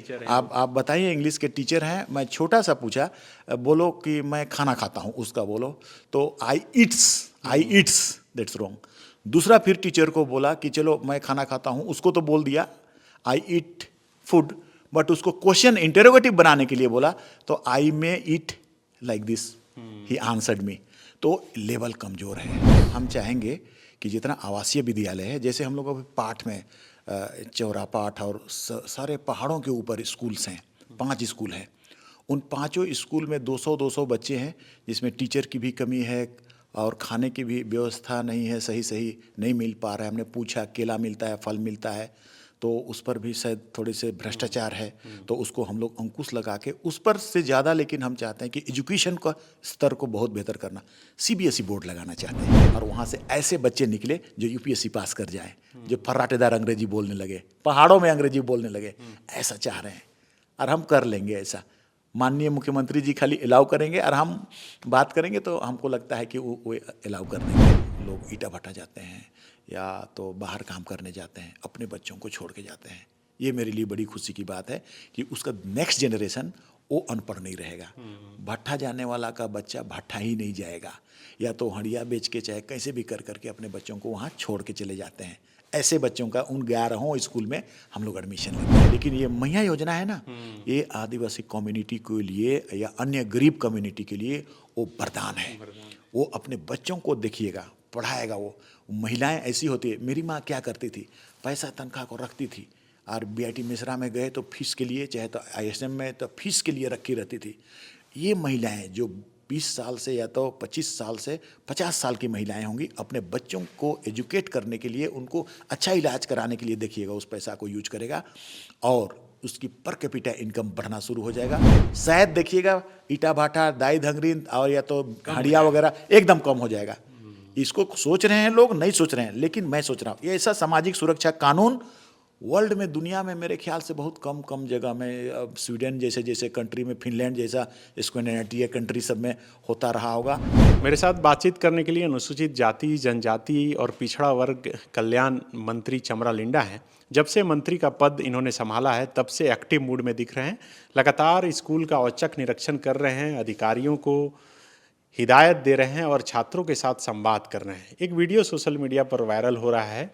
Teacher हैं आप बताइए, इंग्लिश के टीचर हैं। मैं छोटा सा पूछा, बोलो कि मैं खाना खाता हूँ, उसका बोलो तो आई ईट्स, दैट्स रॉन्ग। दूसरा फिर टीचर को बोला कि चलो मैं खाना खाता हूँ, उसको तो बोल दिया आई ईट फूड, बट उसको क्वेश्चन इंटरोगेटिव बनाने के लिए बोला तो I may eat like this, he answered me. तो लेवल कमज़ोर है। हम चाहेंगे कि जितना आवासीय विद्यालय है, जैसे हम लोग अभी पाठ में चौरा पाठ और सारे पहाड़ों के ऊपर स्कूल्स हैं, 5 स्कूल हैं। उन पांचों स्कूल में 200-200 बच्चे हैं, जिसमें टीचर की भी कमी है और खाने की भी व्यवस्था नहीं है, सही सही नहीं मिल पा रहा है। हमने पूछा, केला मिलता है, फल मिलता है, तो उस पर भी शायद थोड़े से भ्रष्टाचार है, तो उसको हम लोग अंकुश लगा के उस पर से ज़्यादा, लेकिन हम चाहते हैं कि एजुकेशन का स्तर को बहुत बेहतर करना। सीबीएसई बोर्ड लगाना चाहते हैं और वहाँ से ऐसे बच्चे निकले जो यूपीएससी पास कर जाएं, जो फर्राटेदार अंग्रेजी बोलने लगे, पहाड़ों में अंग्रेजी बोलने लगे, ऐसा चाह रहे हैं और हम कर लेंगे ऐसा। माननीय मुख्यमंत्री जी खाली अलाउ करेंगे और हम बात करेंगे, तो हमको लगता है कि वो अलाउ कर देंगे। लोग ईटा भट्टा जाते हैं या तो बाहर काम करने जाते हैं, अपने बच्चों को छोड़ के जाते हैं। ये मेरे लिए बड़ी खुशी की बात है कि उसका नेक्स्ट जनरेशन वो अनपढ़ नहीं रहेगा। भट्ठा जाने वाला का बच्चा भट्ठा ही नहीं जाएगा, या तो हड़िया बेच के चाहे कैसे भी कर करके अपने बच्चों को वहाँ छोड़ के चले जाते हैं। ऐसे बच्चों का उन 11 स्कूल में हम लोग एडमिशन लेते हैं। लेकिन ये मैया योजना है ना, ये आदिवासी कम्युनिटी के लिए या अन्य गरीब कम्युनिटी के लिए वो वरदान है। वो अपने बच्चों को देखिएगा, पढ़ाएगा। वो महिलाएं ऐसी होती है, मेरी माँ क्या करती थी, पैसा तनख्वाह को रखती थी और बीआईटी मिश्रा में गए तो फीस के लिए, चाहे तो आईएसएम में तो फीस के लिए रखी रहती थी। ये महिलाएं जो 20 साल से या तो 25 साल से 50 साल की महिलाएं होंगी, अपने बच्चों को एजुकेट करने के लिए, उनको अच्छा इलाज कराने के लिए देखिएगा उस पैसा को यूज करेगा और उसकी पर कैपिटा इनकम बढ़ना शुरू हो जाएगा। शायद देखिएगा ईटा भाटा, दाई धंगरी और या तो हड़िया वगैरह एकदम कम हो जाएगा। इसको सोच रहे हैं लोग, नहीं सोच रहे हैं, लेकिन मैं सोच रहा हूँ। ये ऐसा सामाजिक सुरक्षा कानून वर्ल्ड में, दुनिया में मेरे ख्याल से बहुत कम कम जगह में, अब स्वीडन जैसे जैसे कंट्री में, फिनलैंड जैसा स्कैंडिनेवियन कंट्री सब में होता रहा होगा। मेरे साथ बातचीत करने के लिए अनुसूचित जाति, जनजाति और पिछड़ा वर्ग कल्याण मंत्री चमरा लिंडा हैं। जब से मंत्री का पद इन्होंने संभाला है, तब से एक्टिव मूड में दिख रहे हैं। लगातार स्कूल का औचक निरीक्षण कर रहे हैं, अधिकारियों को हिदायत दे रहे हैं और छात्रों के साथ संवाद कर रहे हैं। एक वीडियो सोशल मीडिया पर वायरल हो रहा है,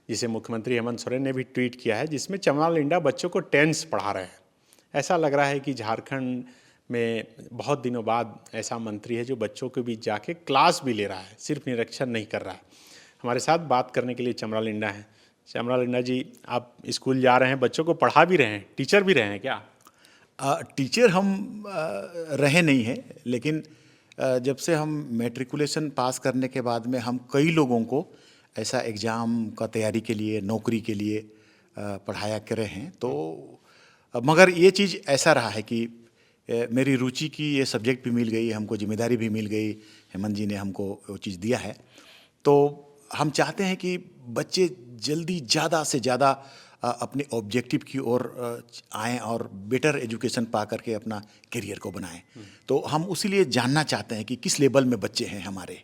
जिसे मुख्यमंत्री हेमंत सोरेन ने भी ट्वीट किया है, जिसमें चमरा लिंडा बच्चों को टेंस पढ़ा रहे हैं। ऐसा लग रहा है कि झारखंड में बहुत दिनों बाद ऐसा मंत्री है जो बच्चों के बीच जाके क्लास भी ले रहा है, सिर्फ निरीक्षण नहीं कर रहा है। हमारे साथ बात करने के लिए चमरा लिंडा हैं। चमरा लिंडा जी, आप स्कूल जा रहे हैं, बच्चों को पढ़ा भी रहे हैं, टीचर भी रहे हैं क्या? टीचर हम रहे नहीं हैं, लेकिन जब से हम मैट्रिकुलेशन पास करने के बाद में हम कई लोगों को ऐसा एग्ज़ाम का तैयारी के लिए, नौकरी के लिए पढ़ाया करे हैं। तो मगर ये चीज़ ऐसा रहा है कि मेरी रुचि की ये सब्जेक्ट भी मिल गई, हमको जिम्मेदारी भी मिल गई, हेमंत जी ने हमको वो चीज़ दिया है। तो हम चाहते हैं कि बच्चे जल्दी ज़्यादा से ज़्यादा अपने ऑब्जेक्टिव की ओर आएँ और बेटर एजुकेशन पा करके अपना करियर को बनाएं। तो हम उसी लिए जानना चाहते हैं कि किस लेवल में बच्चे हैं हमारे।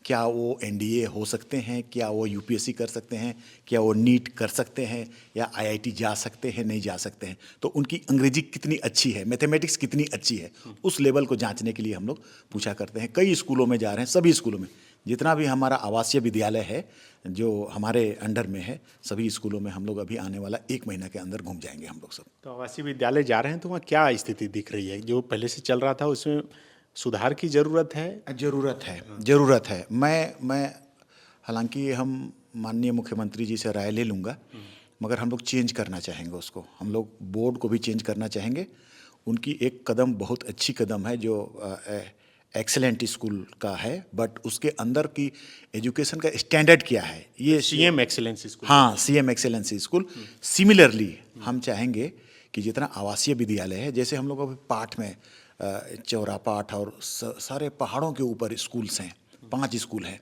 क्या वो एनडीए हो सकते हैं, क्या वो यूपीएससी कर सकते हैं, क्या वो नीट कर सकते हैं, या आईआईटी जा सकते हैं, नहीं जा सकते हैं। तो उनकी अंग्रेजी कितनी अच्छी है, मैथमेटिक्स कितनी अच्छी है, उस लेवल को जांचने के लिए हम लोग पूछा करते हैं। कई स्कूलों में जा रहे हैं, सभी स्कूलों में, जितना भी हमारा आवासीय विद्यालय है जो हमारे अंडर में है, सभी स्कूलों में हम लोग अभी आने वाला 1 महीना के अंदर घूम जाएंगे हम लोग सब। तो आवासीय विद्यालय जा रहे हैं तो वहाँ क्या स्थिति दिख रही है? जो पहले से चल रहा था उसमें सुधार की ज़रूरत है? ज़रूरत है। मैं हालांकि हम माननीय मुख्यमंत्री जी से राय ले लूँगा, मगर हम लोग चेंज करना चाहेंगे उसको। हम लोग बोर्ड को भी चेंज करना चाहेंगे। उनकी एक कदम बहुत अच्छी कदम है जो एक्सेलेंट स्कूल का है, बट उसके अंदर की एजुकेशन का स्टैंडर्ड क्या है, ये सीएम एक्सीलेंस स्कूल। हाँ, सीएम एक्सेलेंसी स्कूल। सिमिलरली हम चाहेंगे कि जितना आवासीय विद्यालय है, जैसे हम लोग अभी पाठ में चौरा पाठ और सारे पहाड़ों के ऊपर स्कूल्स हैं, 5 स्कूल हैं।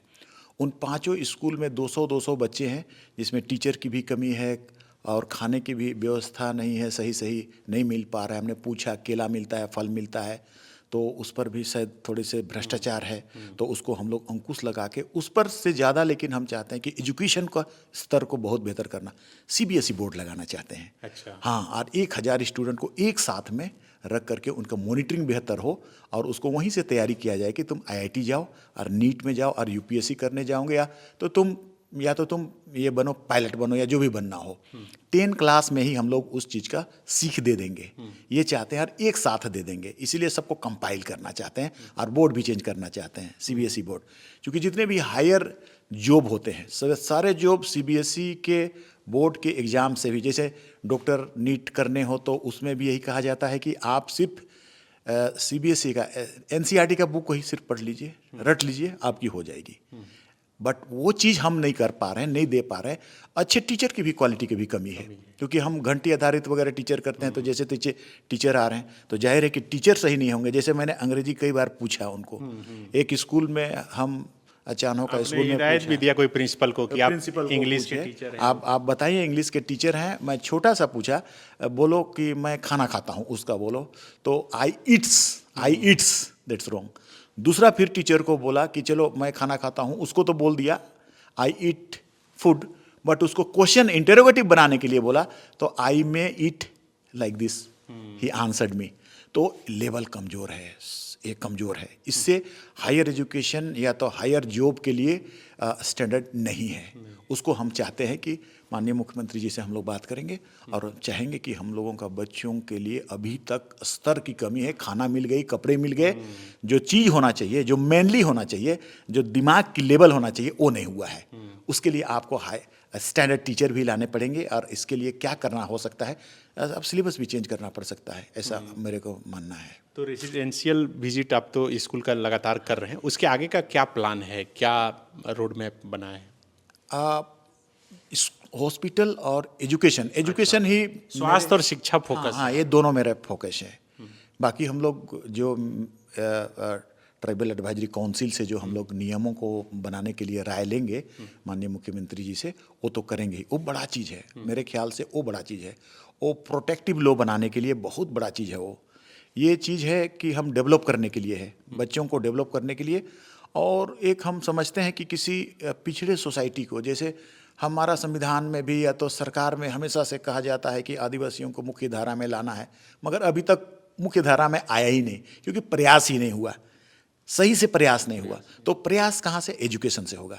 उन पांचों स्कूल में 200-200 बच्चे हैं, जिसमें टीचर की भी कमी है और खाने की भी व्यवस्था नहीं है, सही सही नहीं मिल पा रहा है। हमने पूछा, केला मिलता है, फल मिलता है, तो उस पर भी शायद थोड़े से भ्रष्टाचार है, तो उसको हम लोग अंकुश लगा के उस पर से ज़्यादा, लेकिन हम चाहते हैं कि एजुकेशन का स्तर को बहुत बेहतर करना, सीबीएसई बोर्ड लगाना चाहते हैं। अच्छा। हाँ, और 1000 स्टूडेंट को एक साथ में रख करके उनका मॉनिटरिंग बेहतर हो और उसको वहीं से तैयारी किया जाए कि तुम आईआईटी जाओ और नीट में जाओ और यूपीएससी करने जाओगे, या तो तुम ये बनो, पायलट बनो, या जो भी बनना हो। 10 क्लास में ही हम लोग उस चीज़ का सीख दे देंगे, ये चाहते हैं, और एक साथ दे देंगे। इसीलिए सबको कंपाइल करना चाहते हैं और बोर्ड भी चेंज करना चाहते हैं, सीबीएसई बोर्ड। क्योंकि जितने भी हायर जॉब होते हैं, सारे जॉब सीबीएसई के बोर्ड के एग्ज़ाम से भी, जैसे डॉक्टर नीट करने हो तो उसमें भी यही कहा जाता है कि आप सिर्फ सीबीएसई का एनसीईआरटी का बुक को ही सिर्फ पढ़ लीजिए, रट लीजिए, आपकी हो जाएगी। बट वो चीज़ हम नहीं कर पा रहे हैं, नहीं दे पा रहे हैं। अच्छे टीचर की भी क्वालिटी की भी कमी है, क्योंकि हम घंटी आधारित वगैरह टीचर करते हैं, तो जैसे टीचर आ रहे हैं तो जाहिर है कि टीचर सही नहीं होंगे। जैसे मैंने अंग्रेजी कई बार पूछा उनको, एक स्कूल में हम अचानक का स्कूल में हिदायत भी दिया कोई प्रिंसिपल को कि आप प्रिंसिपल को इंग्लिश के पूछे, टीचर हैं। आप बताइए, इंग्लिश के टीचर हैं। मैं छोटा सा पूछा, बोलो कि मैं खाना खाता हूँ, उसका बोलो, तो आई ईट्स, दैट्स रॉन्ग। दूसरा फिर टीचर को बोला कि चलो मैं खाना खाता हूँ, उसको तो बोल दिया आई ईट फूड, बट उसको क्वेश्चन इंटरोगेटिव बनाने के लिए बोला तो I may eat like this, he answered me. तो लेवल कमज़ोर है, ये कमज़ोर है। इससे हायर एजुकेशन या तो हायर जॉब के लिए स्टैंडर्ड नहीं है। उसको हम चाहते हैं कि माननीय मुख्यमंत्री जी से हम लोग बात करेंगे और चाहेंगे कि हम लोगों का बच्चों के लिए अभी तक स्तर की कमी है। खाना मिल गई, कपड़े मिल गए, जो चीज़ होना चाहिए, जो मेनली होना चाहिए, जो दिमाग की लेवल होना चाहिए, वो नहीं हुआ है। उसके लिए आपको हाई स्टैंडर्ड टीचर भी लाने पड़ेंगे, और इसके लिए क्या करना हो सकता है, अब सिलेबस भी चेंज करना पड़ सकता है, ऐसा मेरे को मानना है। तो रेजिडेंशियल विजिट आप तो स्कूल का लगातार कर रहे हैं, उसके आगे का क्या प्लान है, क्या रोड मैप बना है? हॉस्पिटल और एजुकेशन ही स्वास्थ्य और शिक्षा फोकस हाँ, ये दोनों मेरा फोकस है। बाकी हम लोग जो ट्राइबल एडवाइजरी काउंसिल से जो हम लोग नियमों को बनाने के लिए राय लेंगे माननीय मुख्यमंत्री जी से, वो तो करेंगे ही। वो बड़ा चीज़ है, मेरे ख्याल से वो बड़ा चीज़ है। वो प्रोटेक्टिव लॉ बनाने के लिए बहुत बड़ा चीज़ है। वो ये चीज़ है कि हम डेवलप करने के लिए है, बच्चों को डेवलप करने के लिए। और एक हम समझते हैं कि किसी पिछड़े सोसाइटी को, जैसे हमारा संविधान में भी या तो सरकार में हमेशा से कहा जाता है कि आदिवासियों को मुख्य धारा में लाना है, मगर अभी तक मुख्य धारा में आया ही नहीं, क्योंकि प्रयास ही नहीं हुआ, सही से प्रयास नहीं हुआ। तो प्रयास कहाँ से? एजुकेशन से होगा।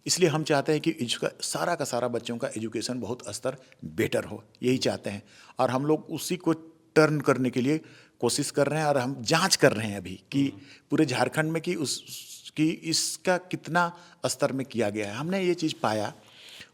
इसलिए हम चाहते हैं कि सारा का सारा बच्चों का एजुकेशन बहुत स्तर बेटर हो, यही चाहते हैं। और हम लोग उसी को टर्न करने के लिए कोशिश कर रहे हैं, और हम जांच कर रहे हैं अभी कि पूरे झारखंड में कि इसका कितना स्तर में किया गया है। हमने ये चीज़ पाया,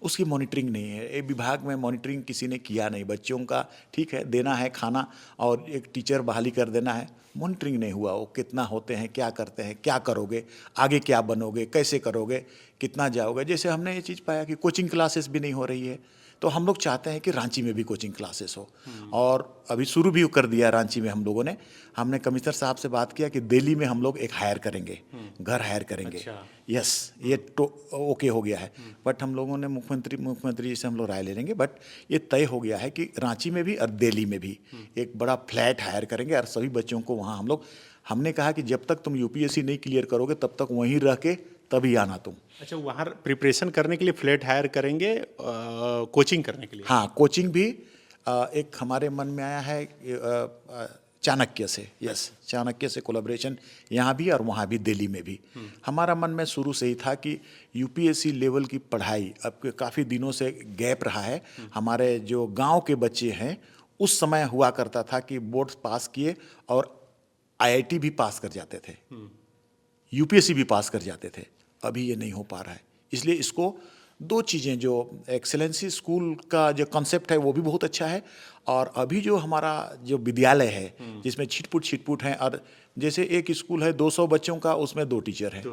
उसकी मॉनिटरिंग नहीं है। ये विभाग में मॉनिटरिंग किसी ने किया नहीं। बच्चों का ठीक है, देना है खाना और एक टीचर बहाली कर देना है, मॉनिटरिंग नहीं हुआ। वो कितना होते हैं, क्या करते हैं, क्या करोगे, आगे क्या बनोगे, कैसे करोगे, कितना जाओगे। जैसे हमने ये चीज़ पाया कि कोचिंग क्लासेस भी नहीं हो रही है, तो हम लोग चाहते हैं कि रांची में भी कोचिंग क्लासेस हो, और अभी शुरू भी कर दिया रांची में हम लोगों ने। हमने कमिश्नर साहब से बात किया कि दिल्ली में हम लोग एक हायर करेंगे, घर हायर करेंगे। अच्छा। यस, ये तो ओके हो गया है। बट हम लोगों ने मुख्यमंत्री जी से हम लोग राय ले लेंगे। बट ये तय हो गया है कि रांची में भी और दिल्ली में भी एक बड़ा फ्लैट हायर करेंगे, और सभी बच्चों को वहाँ हमने कहा कि जब तक तुम यूपीएससी नहीं क्लियर करोगे तब तक वहीं रह के तभी आना तुम। अच्छा, वहाँ प्रिपरेशन करने के लिए फ्लैट हायर करेंगे, कोचिंग करने के लिए? हाँ, कोचिंग भी एक हमारे मन में आया है चाणक्य से। यस, चाणक्य से कोलैबोरेशन यहाँ भी और वहाँ भी, दिल्ली में भी। हमारा मन में शुरू से ही था कि यूपीएससी लेवल की पढ़ाई अब काफ़ी दिनों से गैप रहा है। हमारे जो गांव के बच्चे हैं, उस समय हुआ करता था कि बोर्ड पास किए और आईआईटी भी पास कर जाते थे, यूपीएससी भी पास कर जाते थे। अभी ये नहीं हो पा रहा है। इसलिए इसको दो चीज़ें, जो एक्सेलेंसी स्कूल का जो कॉन्सेप्ट है वो भी बहुत अच्छा है, और अभी जो हमारा जो विद्यालय है जिसमें छिटपुट हैं, और जैसे एक स्कूल है 200 बच्चों का, उसमें 2 टीचर हैं,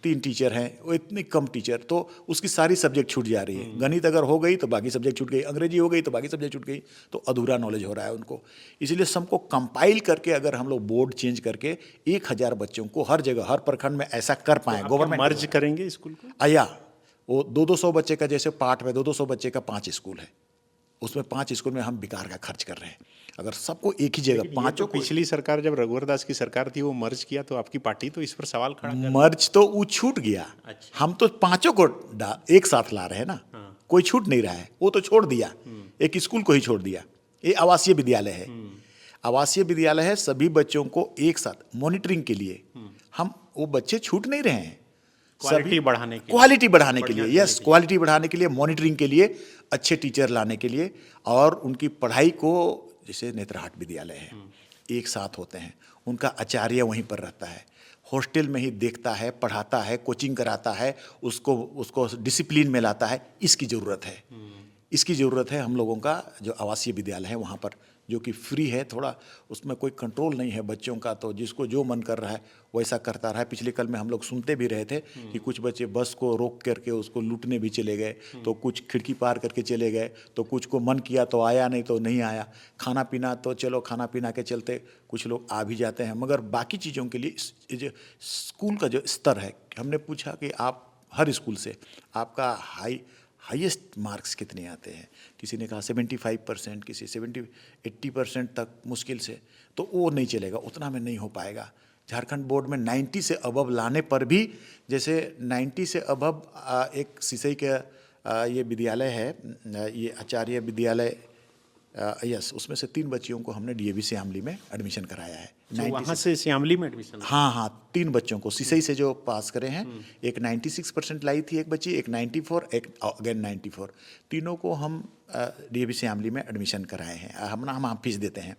3 टीचर हैं, वो इतनी कम टीचर, तो उसकी सारी सब्जेक्ट छूट जा रही है। गणित अगर हो गई तो बाकी सब्जेक्ट छूट गई, अंग्रेजी हो गई तो बाकी सब्जेक्ट छूट गई, तो अधूरा नॉलेज हो रहा है उनको। इसलिए सबको कंपाइल करके अगर हम लोग बोर्ड चेंज करके 1000 बच्चों को हर जगह, हर प्रखंड में ऐसा कर पाएँ, गवर्नमेंट मर्ज करेंगे स्कूल को? आया वो 200 बच्चे का, जैसे पार्ट में 200 बच्चे का 5 स्कूल है, उसमें 5 स्कूल में हम बेकार का खर्च कर रहे हैं। अगर सबको एक ही जगह ये तो पांचों को पिछली सरकार जब रघुवर दास की सरकार थी वो मर्ज किया तो आपकी पार्टी तो इस पर सवाल खड़ा कर मर्ज तो वो छूट गया। अच्छा। हम तो पांचों को एक साथ ला रहे हैं ना, कोई छूट नहीं रहा है, वो तो छोड़ दिया, एक स्कूल को ही छोड़ दिया। ये आवासीय विद्यालय है, आवासीय विद्यालय है, सभी बच्चों को एक साथ मॉनिटरिंग के लिए हम, वो बच्चे छूट नहीं रहे हैं, क्वालिटी बढ़ाने के लिए। क्वालिटी बढ़ाने के लिए, बढ़िया यस, क्वालिटी बढ़ाने के लिए, मॉनिटरिंग के लिए, अच्छे टीचर लाने के लिए, और उनकी पढ़ाई को, जैसे नेत्रहाट विद्यालय है, एक साथ होते हैं, उनका आचार्य वहीं पर रहता है, हॉस्टल में ही देखता है, पढ़ाता है, कोचिंग कराता है, उसको उसको डिसिप्लिन में लाता है। इसकी ज़रूरत है, इसकी ज़रूरत है हम लोगों का जो आवासीय विद्यालय है वहाँ पर, जो कि फ्री है, थोड़ा उसमें कोई कंट्रोल नहीं है बच्चों का, तो जिसको जो मन कर रहा है वैसा करता रहा है। पिछले कल में हम लोग सुनते भी रहे थे कि कुछ बच्चे बस को रोक करके उसको लूटने भी चले गए, तो कुछ खिड़की पार करके चले गए, तो कुछ को मन किया तो आया, नहीं तो नहीं आया। खाना पीना तो चलो खाना पीना के चलते कुछ लोग आ भी जाते हैं, मगर बाकी चीज़ों के लिए जो स्कूल का जो स्तर है, हमने पूछा कि आप हर स्कूल से आपका हाईएस्ट मार्क्स कितने आते हैं, किसी ने कहा 75%, किसी 80% तक मुश्किल से, तो वो नहीं चलेगा, उतना में नहीं हो पाएगा। झारखंड बोर्ड में 90 से अबव लाने पर भी, जैसे 90 से अबव एक सिसई का ये विद्यालय है, ये आचार्य विद्यालय, यस, उसमें से 3 बच्चियों को हमने डीएवी श्यामली में एडमिशन कराया है। तो वहाँ से श्यामली में एडमिशन? हाँ हाँ, 3 बच्चों को सिसई से जो पास करे हैं, एक 96% लाई थी एक बच्ची, एक 94, एक अगेन 94, तीनों को हम डीएवी श्यामली में एडमिशन कराए हैं। हम फीस देते हैं,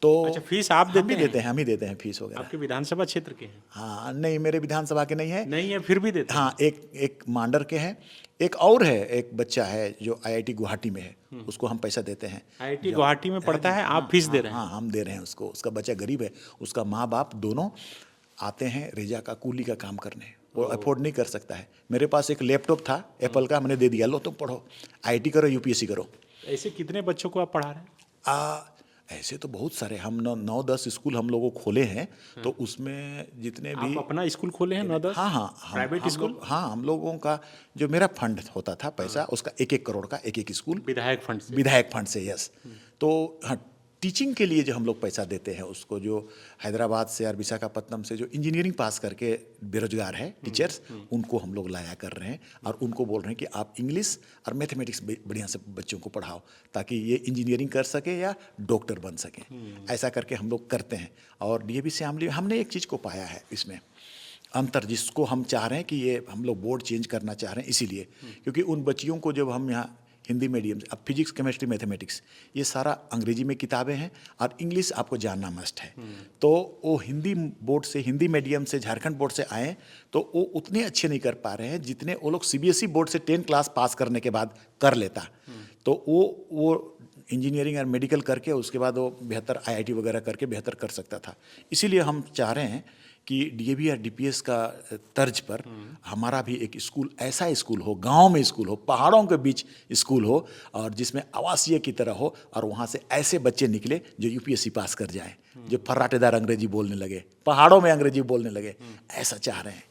तो अच्छा, फीस आप देते हम ही हैं? देते हैं, हम ही देते हैं फीस वगैरह। आपके विधानसभा क्षेत्र के हैं? हाँ, नहीं, मेरे विधानसभा के नहीं है। नहीं है, फिर भी देते हैं? हाँ, एक मांडर के हैं, एक और है, एक बच्चा है जो आईआईटी गुवाहाटी में है, उसको हम पैसा देते हैं। आईआईटी गुवाहाटी में पढ़ता है, आप फीस दे रहे हैं? हाँ, हम दे रहे हैं उसको। उसका बच्चा गरीब है, उसका माँ बाप दोनों आते हैं रेजा का कूली का काम करने, वो अफोर्ड नहीं कर सकता है। मेरे पास एक लैपटॉप था एप्पल का, मैंने दे दिया, लो तुम पढ़ो, आईआईटी करो, यूपीएससी करो। ऐसे कितने बच्चों को आप पढ़ा रहे हैं? ऐसे तो बहुत सारे, हम 9-10 स्कूल हम लोगों खोले हैं, तो उसमें जितने भी, आप अपना स्कूल खोले हैं 9-10? हाँ, प्राइवेट स्कूल? हाँ, हम लोगों का जो मेरा फंड होता था पैसा, उसका 1-1 करोड़ का एक स्कूल, विधायक फंड से? विधायक फंड से, यस। तो हाँ, टीचिंग के लिए जो हम लोग पैसा देते हैं उसको, जो हैदराबाद से और विशाखापट्टनम से जो इंजीनियरिंग पास करके बेरोजगार है टीचर्स, उनको हम लोग लाया कर रहे हैं, और उनको बोल रहे हैं कि आप इंग्लिश और मैथमेटिक्स बढ़िया से बच्चों को पढ़ाओ, ताकि ये इंजीनियरिंग कर सके या डॉक्टर बन सकें। ऐसा करके हम लोग करते हैं। और डीएवी श्यामली हमने एक चीज़ को पाया है इसमें अंतर, जिसको हम चाह रहे हैं कि ये हम लोग बोर्ड चेंज करना चाह रहे हैं, इसीलिए क्योंकि उन बच्चियों को जब हम यहाँ हिंदी मीडियम से, अब फिजिक्स, केमिस्ट्री, मैथमेटिक्स ये सारा अंग्रेजी में किताबें हैं, और इंग्लिश आपको जानना मस्ट है, तो वो हिंदी बोर्ड से, हिंदी मीडियम से झारखंड बोर्ड से आए, तो वो उतने अच्छे नहीं कर पा रहे हैं जितने वो लोग सीबीएसई बोर्ड से 10 क्लास पास करने के बाद कर लेता। तो वो इंजीनियरिंग और मेडिकल करके उसके बाद वो बेहतर आईआईटी वगैरह करके बेहतर कर सकता था। इसीलिए हम चाह रहे हैं कि डीएवी और डीपीएस का तर्ज पर हमारा भी एक स्कूल, ऐसा स्कूल हो, गांव में स्कूल हो, पहाड़ों के बीच स्कूल हो, और जिसमें आवासीय की तरह हो, और वहाँ से ऐसे बच्चे निकले जो यूपीएससी पास कर जाएं, जो फर्राटेदार अंग्रेजी बोलने लगे, पहाड़ों में अंग्रेजी बोलने लगे, ऐसा चाह रहे हैं,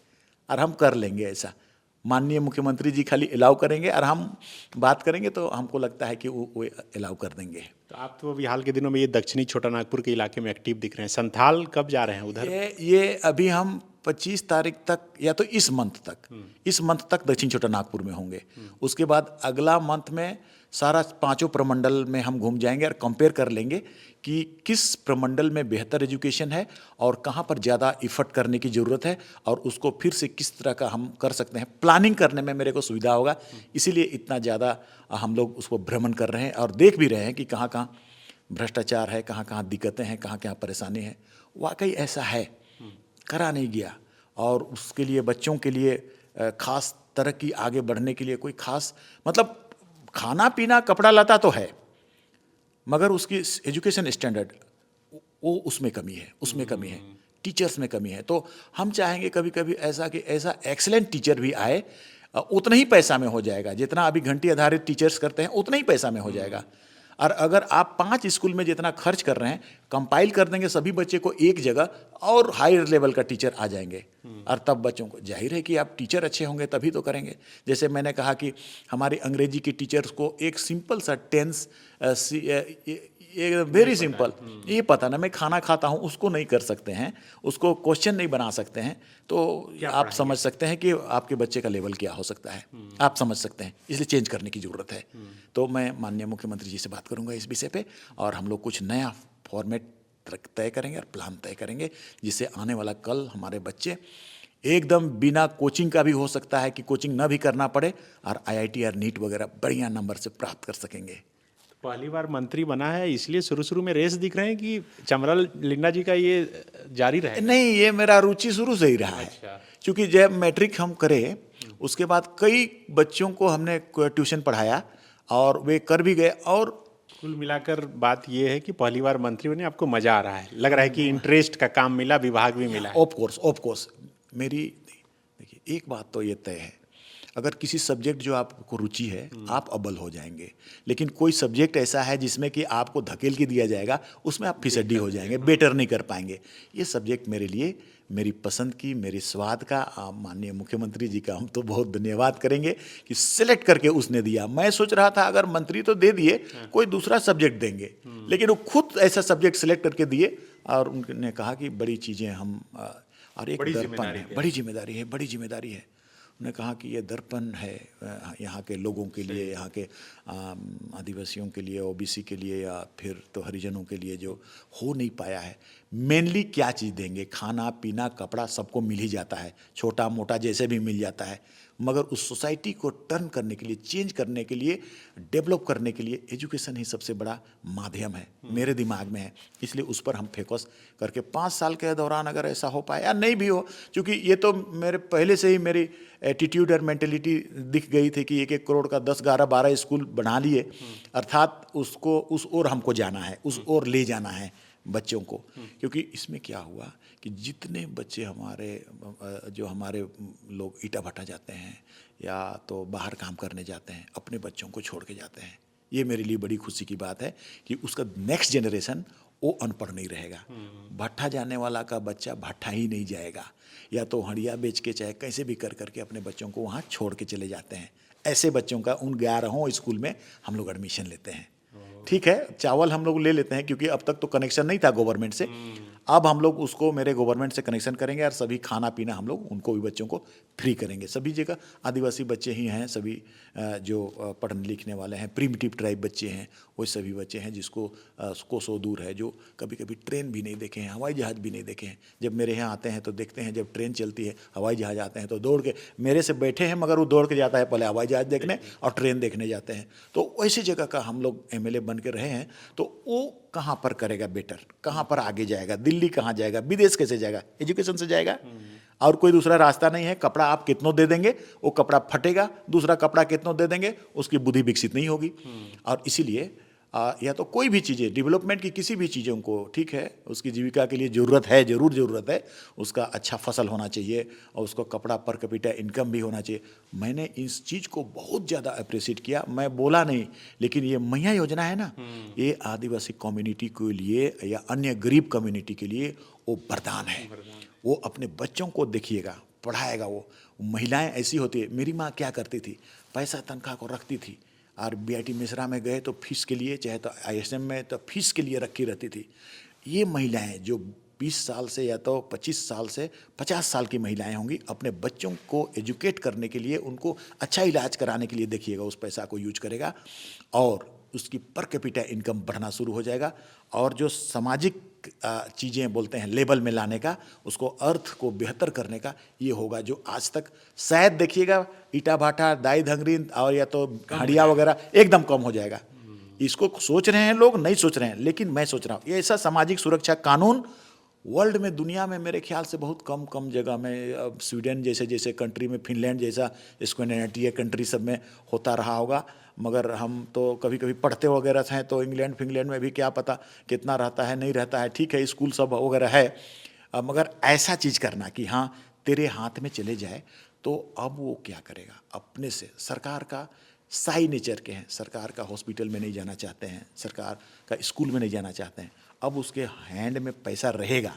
और हम कर लेंगे ऐसा। माननीय मुख्यमंत्री जी खाली अलाउ करेंगे और हम बात करेंगे, तो हमको लगता है कि वो अलाउ कर देंगे। तो आप तो अभी हाल के दिनों में ये दक्षिणी छोटा नागपुर के इलाके में एक्टिव दिख रहे हैं, संथाल कब जा रहे हैं उधर? ये अभी हम 25 तारीख तक, या तो इस मंथ तक दक्षिण छोटा नागपुर में होंगे। उसके बाद अगला मंथ में सारा 5 प्रमंडल में हम घूम जाएंगे और कंपेयर कर लेंगे कि किस प्रमंडल में बेहतर एजुकेशन है और कहाँ पर ज़्यादा इफर्ट करने की ज़रूरत है, और उसको फिर से किस तरह का हम कर सकते हैं। प्लानिंग करने में मेरे को सुविधा होगा, इसीलिए इतना ज़्यादा हम लोग उसको भ्रमण कर रहे हैं, और देख भी रहे हैं कि कहाँ कहाँ भ्रष्टाचार है, कहाँ कहाँ दिक्कतें हैं, कहाँ कहाँ परेशानी है। वाकई ऐसा है, करा नहीं गया, और उसके लिए बच्चों के लिए खास तरह की आगे बढ़ने के लिए कोई खास, मतलब खाना पीना कपड़ा लता तो है, मगर उसकी एजुकेशन स्टैंडर्ड वो उसमें कमी है, टीचर्स में कमी है। तो हम चाहेंगे कभी कभी ऐसा कि ऐसा एक्सीलेंट टीचर भी आए, उतना ही पैसा में हो जाएगा, जितना अभी घंटी आधारित टीचर्स करते हैं उतना ही पैसा में हो जाएगा। और अगर आप 5 स्कूल में जितना खर्च कर रहे हैं, कंपाइल कर देंगे सभी बच्चे को एक जगह, और हायर लेवल का टीचर आ जाएंगे, और तब बच्चों को, जाहिर है कि आप टीचर अच्छे होंगे तभी तो करेंगे। जैसे मैंने कहा कि हमारे अंग्रेजी के टीचर्स को एक सिंपल सा टेंस ये वेरी सिंपल, ये पता ना मैं खाना खाता हूँ उसको नहीं कर सकते हैं, उसको क्वेश्चन नहीं बना सकते हैं, तो आप समझ सकते हैं कि आपके बच्चे का लेवल क्या हो सकता है, आप समझ सकते हैं। इसलिए चेंज करने की ज़रूरत है। तो मैं माननीय मुख्यमंत्री जी से बात करूंगा इस विषय पे, और हम लोग कुछ नया फॉर्मेट तय करेंगे और प्लान तय करेंगे, जिससे आने वाला कल हमारे बच्चे एकदम बिना कोचिंग का भी हो सकता है कि कोचिंग ना भी करना पड़े, और IIT और नीट वगैरह बढ़िया नंबर से प्राप्त कर सकेंगे। पहली बार मंत्री बना है, इसलिए शुरू शुरू में रेस दिख रहे हैं कि चमरा लिंडा जी का ये जारी रहेगा? नहीं, ये मेरा रुचि शुरू से ही रहा है। अच्छा। क्योंकि जब मैट्रिक हम करे उसके बाद कई बच्चों को हमने ट्यूशन पढ़ाया और वे कर भी गए। और कुल मिलाकर बात ये है कि पहली बार मंत्री बने, आपको मजा आ रहा है, लग रहा है कि इंटरेस्ट का काम मिला, विभाग भी मिला है। ऑफ कोर्स मेरी देखिए एक बात तो ये तय है, अगर किसी सब्जेक्ट जो आपको रुचि है आप अव्वल हो जाएंगे, लेकिन कोई सब्जेक्ट ऐसा है जिसमें कि आपको धकेल के दिया जाएगा, उसमें आप फिसड्डी हो जाएंगे, बेटर नहीं कर पाएंगे। ये सब्जेक्ट मेरे लिए मेरी पसंद की, मेरी स्वाद का, माननीय मुख्यमंत्री जी का हम तो बहुत धन्यवाद करेंगे कि सिलेक्ट करके उसने दिया। मैं सोच रहा था अगर मंत्री तो दे दिए, कोई दूसरा सब्जेक्ट देंगे, लेकिन वो खुद ऐसा सब्जेक्ट सिलेक्ट करके दिए, और उन्होंने कहा कि बड़ी चीज़ें हम और एक दर्पण है, बड़ी जिम्मेदारी है, बड़ी जिम्मेदारी है। उन्होंने कहा कि ये दर्पण है यहाँ के लोगों के लिए, यहाँ के आदिवासियों के लिए, OBC के लिए, या फिर तो हरिजनों के लिए जो हो नहीं पाया है। मेनली क्या चीज़ देंगे? खाना पीना कपड़ा सबको मिल ही जाता है, छोटा मोटा जैसे भी मिल जाता है, मगर उस सोसाइटी को टर्न करने के लिए, चेंज करने के लिए, डेवलप करने के लिए एजुकेशन ही सबसे बड़ा माध्यम है, मेरे दिमाग में है। इसलिए उस पर हम फोकस करके 5 साल के दौरान अगर ऐसा हो पाए या नहीं भी हो, क्योंकि ये तो मेरे पहले से ही मेरी एटीट्यूड और मेंटेलिटी दिख गई थी कि 1-1 करोड़ का 10, 11, 12 स्कूल बना लिए, अर्थात उसको उस ओर हमको जाना है, उस ओर ले जाना है बच्चों को। क्योंकि इसमें क्या हुआ कि जितने बच्चे हमारे लोग ईटा भट्टा जाते हैं या तो बाहर काम करने जाते हैं, अपने बच्चों को छोड़ के जाते हैं। ये मेरे लिए बड़ी खुशी की बात है कि उसका नेक्स्ट जनरेशन वो अनपढ़ नहीं रहेगा। भट्टा जाने वाला का बच्चा भट्टा ही नहीं जाएगा, या तो हंडिया बेच के चाहे कैसे भी कर करके अपने बच्चों को वहाँ छोड़ के चले जाते हैं। ऐसे बच्चों का उन 11 स्कूल में हम लोग एडमिशन लेते हैं। ठीक है, चावल हम लोग ले लेते हैं क्योंकि अब तक तो कनेक्शन नहीं था गवर्नमेंट से, अब हम लोग उसको मेरे गवर्नमेंट से कनेक्शन करेंगे, और सभी खाना पीना हम लोग उनको भी बच्चों को फ्री करेंगे। सभी जगह आदिवासी बच्चे ही हैं, सभी जो पढ़ने लिखने वाले हैं, प्रिमिटिव ट्राइब बच्चे हैं, वो सभी बच्चे हैं जिसको कोसों दूर है, जो कभी कभी ट्रेन भी नहीं देखे हैं, हवाई जहाज़ भी नहीं देखे हैं। जब मेरे यहाँ आते हैं तो देखते हैं, जब ट्रेन चलती है, हवाई जहाज़ आते हैं तो दौड़ के मेरे से बैठे हैं, मगर वो दौड़ के जाता है पहले हवाई जहाज़ देखने और ट्रेन देखने जाते हैं। तो वैसी जगह का हम लोग MLA बन के रहे हैं, तो वो कहाँ पर करेगा बेटर, कहाँ पर आगे जाएगा? दिल्ली कहाँ जाएगा? विदेश कैसे जाएगा? एजुकेशन से जाएगा, और कोई दूसरा रास्ता नहीं है। कपड़ा आप कितनों दे देंगे वो कपड़ा फटेगा, दूसरा कपड़ा कितनों दे देंगे उसकी बुद्धि विकसित नहीं होगी। और इसीलिए या तो कोई भी चीज़ें, डेवलपमेंट की किसी भी चीज़ों को, ठीक है, उसकी जीविका के लिए ज़रूरत है, ज़रूरत है, उसका अच्छा फसल होना चाहिए और उसको कपड़ा पर कैपिटा इनकम भी होना चाहिए। मैंने इस चीज़ को बहुत ज़्यादा अप्रिशिएट किया, मैं बोला नहीं, लेकिन ये मैया योजना है ना, ये आदिवासी कम्युनिटी के लिए या अन्य गरीब कम्युनिटी के लिए वो वरदान है। वो अपने बच्चों को देखिएगा, पढ़ाएगा। वो महिलाएं ऐसी होती है, मेरी माँ क्या करती थी, पैसा तनख्वाह को रखती थी, और BIT मिश्रा में गए तो फीस के लिए, चाहे तो ISM में तो फीस के लिए रखी रहती थी। ये महिलाएं जो 20 साल से या तो 25 साल से 50 साल की महिलाएं होंगी, अपने बच्चों को एजुकेट करने के लिए, उनको अच्छा इलाज कराने के लिए देखिएगा उस पैसा को यूज करेगा, और उसकी पर कैपिटा इनकम बढ़ना शुरू हो जाएगा। और जो सामाजिक चीज़ें बोलते हैं लेवल में लाने का, उसको अर्थ को बेहतर करने का, ये होगा जो आज तक शायद देखिएगा ईटा भाटा, दाई धंगरी और या तो हड़िया वगैरह एकदम कम हो जाएगा। इसको सोच रहे हैं लोग, नहीं सोच रहे हैं, लेकिन मैं सोच रहा हूँ ये ऐसा सामाजिक सुरक्षा कानून वर्ल्ड में, दुनिया में मेरे ख्याल से बहुत कम जगह में, अब स्वीडन जैसे कंट्री में, फिनलैंड जैसा स्कैंडिनेवियन कंट्री सब में होता रहा होगा, मगर हम तो कभी कभी पढ़ते वगैरह हैं तो इंग्लैंड फिनलैंड में भी क्या पता कितना रहता है, नहीं रहता है। ठीक है, स्कूल सब वगैरह है, मगर ऐसा चीज़ करना कि हाँ तेरे हाथ में चले जाए, तो अब वो क्या करेगा अपने से। सरकार का साई नेचर के हैं, सरकार का हॉस्पिटल में नहीं जाना चाहते हैं, सरकार का स्कूल में नहीं जाना चाहते हैं। अब उसके हैंड में पैसा रहेगा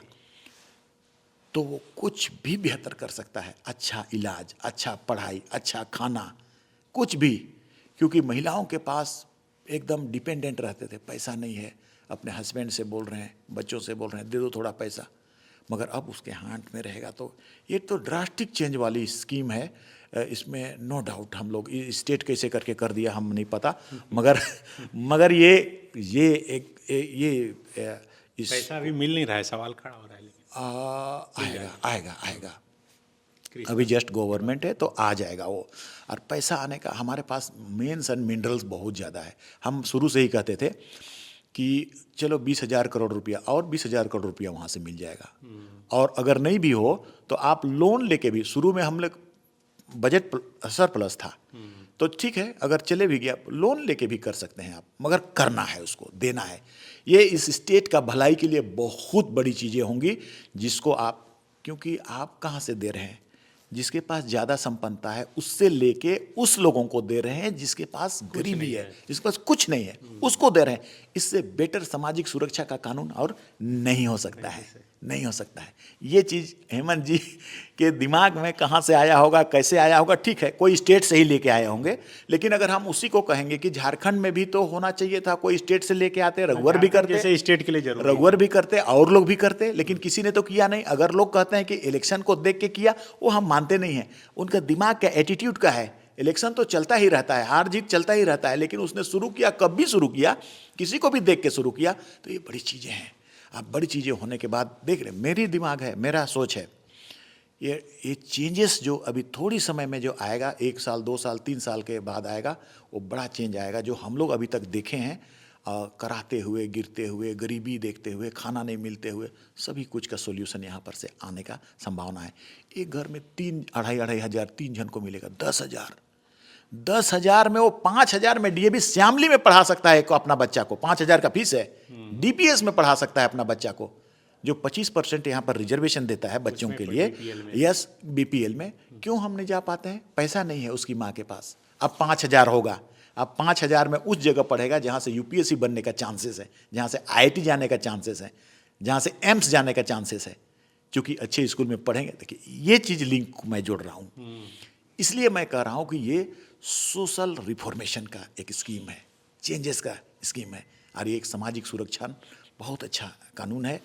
तो वो कुछ भी बेहतर कर सकता है, अच्छा इलाज, अच्छा पढ़ाई, अच्छा खाना, कुछ भी। क्योंकि महिलाओं के पास एकदम डिपेंडेंट रहते थे, पैसा नहीं है, अपने हस्बैंड से बोल रहे हैं, बच्चों से बोल रहे हैं दे दो थोड़ा पैसा, मगर अब उसके हाथ में रहेगा। तो ये तो ड्रास्टिक चेंज वाली स्कीम है। इसमें नो डाउट हम लोग स्टेट कैसे करके कर दिया हम नहीं पता, मगर ये इस पैसा अभी मिल नहीं रहा है, सवाल खड़ा हो रहा है। लेकिन आएगा अभी जस्ट गवर्नमेंट है तो आ जाएगा वो। और पैसा आने का हमारे पास मेन्स एंड मिनरल्स बहुत ज़्यादा है। हम शुरू से ही कहते थे कि चलो 20,000 करोड़ रुपया और 20,000 करोड़ रुपया वहाँ से मिल जाएगा, और अगर नहीं भी हो तो आप लोन लेके भी, शुरू में हम लोग बजट सरप्लस था तो ठीक है, अगर चले भी गया लोन लेके भी कर सकते हैं आप, मगर करना है, उसको देना है। ये इस स्टेट का भलाई के लिए बहुत बड़ी चीज़ें होंगी जिसको आप, क्योंकि आप कहाँ से दे रहे हैं, जिसके पास ज़्यादा संपन्नता है उससे लेके उस लोगों को दे रहे हैं जिसके पास गरीबी है, जिसके पास कुछ नहीं है उसको दे रहे हैं। इससे बेटर सामाजिक सुरक्षा का कानून और नहीं हो सकता है, नहीं हो सकता है। ये चीज़ हेमंत जी के दिमाग में कहाँ से आया होगा, कैसे आया होगा, ठीक है कोई स्टेट से ही लेके आए होंगे, लेकिन अगर हम उसी को कहेंगे कि झारखंड में भी तो होना चाहिए था, कोई स्टेट से लेके आते, रघुवर भी करते, जैसे स्टेट के लिए जरूरी, रघुवर भी करते और लोग भी करते, लेकिन किसी ने तो किया नहीं। अगर लोग कहते हैं कि इलेक्शन को देख के किया, वो हम मानते नहीं हैं। उनका दिमाग का एटीट्यूड का है, इलेक्शन तो चलता ही रहता है, हार जीत चलता ही रहता है, लेकिन उसने शुरू किया, कब भी शुरू किया, किसी को भी देख के शुरू किया। तो ये बड़ी चीज़ें हैं। अब बड़ी चीज़ें होने के बाद देख रहे, मेरी दिमाग है, मेरा सोच है, ये चेंजेस जो अभी थोड़ी समय में जो आएगा, 1 साल 2 साल 3 साल के बाद आएगा, वो बड़ा चेंज आएगा। जो हम लोग अभी तक देखे हैं, कराहते हुए, गिरते हुए, गरीबी देखते हुए, खाना नहीं मिलते हुए, सभी कुछ का सोल्यूशन यहाँ पर से आने का संभावना है। एक घर में 3-2,500 हज़ार 3 जन को मिलेगा 10,000 में, वो 5,000 में डीएवी श्यामली में पढ़ा सकता है अपना बच्चा को, 5,000 का फीस है, डीपीएस में पढ़ा सकता है अपना बच्चा को। जो 25% यहाँ पर रिजर्वेशन देता है बच्चों के लिए, यस बीपीएल में, क्यों हम नहीं जा पाते हैं? पैसा नहीं है उसकी माँ के पास। अब 5,000 होगा, अब 5,000 में उस जगह पढ़ेगा जहाँ से यूपीएससी बनने का चांसेस है, जहाँ से आईआईटी जाने का चांसेस है, जहाँ से एम्स जाने का चांसेस है, क्योंकि अच्छे स्कूल में पढ़ेंगे। देखिए ये चीज़ लिंक मैं जोड़ रहा हूँ, इसलिए मैं कह रहा हूँ कि ये सोशल रिफॉर्मेशन का एक स्कीम है, चेंजेस का स्कीम है, और ये एक सामाजिक सुरक्षा बहुत अच्छा कानून है।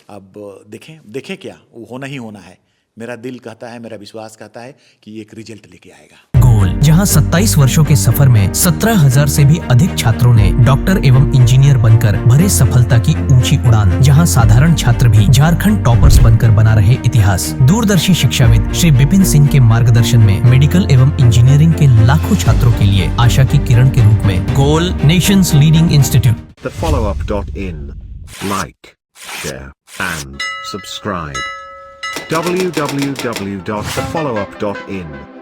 अब देखें क्या वो होना ही होना है। मेरा दिल कहता है, मेरा विश्वास कहता है कि ये एक रिजल्ट लेके आएगा। गोल, जहां 27 वर्षों के सफर में 17,000 से भी अधिक छात्रों ने डॉक्टर एवं इंजीनियर बनकर भरे सफलता की ऊंची उड़ान, जहां साधारण छात्र भी झारखंड टॉपर्स बनकर बना रहे इतिहास। दूरदर्शी शिक्षाविद श्री विपिन सिंह के मार्गदर्शन में मेडिकल एवं इंजीनियरिंग के लाखों छात्रों के लिए आशा की किरण के रूप में गोल, nation's leading institute. thefollowup.in. Like, share, and subscribe. www.thefollowup.in